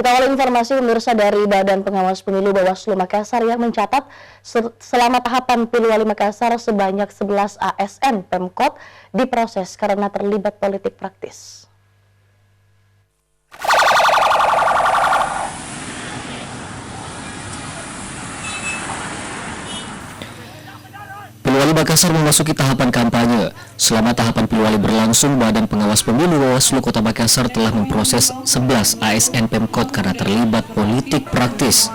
Kita awali informasi pemirsa dari Badan Pengawas Pemilu Bawaslu Makassar yang mencatat selama tahapan Pilwali Makassar sebanyak 11 ASN Pemkot diproses karena terlibat politik praktis. Pilwali Makassar memasuki tahapan kampanye. Selama tahapan Pilwali berlangsung, Badan Pengawas Pemilu Bawaslu Kota Makassar telah memproses 11 ASN Pemkot karena terlibat politik praktis.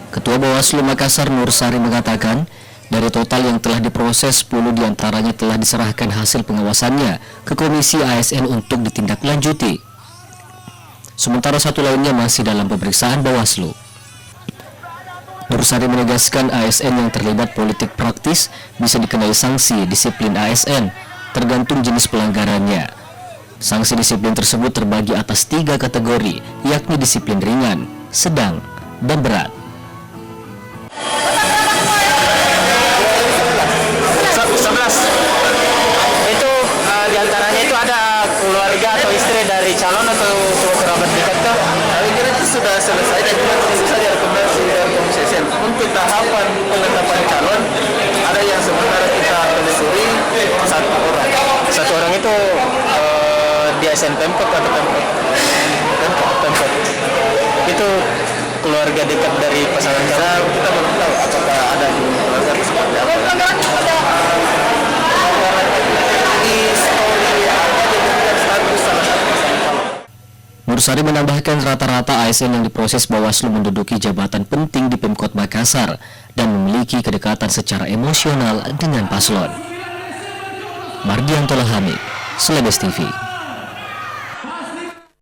Ketua Bawaslu Makassar Nur Sari mengatakan, dari total yang telah diproses, 10 diantaranya telah diserahkan hasil pengawasannya ke Komisi ASN untuk ditindaklanjuti. Sementara satu lainnya masih dalam pemeriksaan Bawaslu. Nur Sari menegaskan ASN yang terlibat politik praktis bisa dikenai sanksi disiplin ASN tergantung jenis pelanggarannya. Sanksi disiplin tersebut terbagi atas 3 kategori, yakni disiplin ringan, sedang, dan berat. Itu diantaranya itu ada keluarga atau istri dari calon atau kerabat dekat tuh. Saya kira itu sudah selesai dan kita tunggu saja rekomendasi dari Komisi ASN. Untuk tahapan penetapan calon, ada yang sementara kita telusuri 1 orang. 1 orang itu di ASN Pemkot atau Pemkot? Pemkot. Itu keluarga dekat dari pasangan calon. Kita belum tahu apakah ada di keluarga atau seperti apa. Nur Sari menambahkan rata-rata ASN yang diproses Bawaslu menduduki jabatan penting di Pemkot Makassar dan memiliki kedekatan secara emosional dengan paslon. Mardianto Hamid, Celebes TV.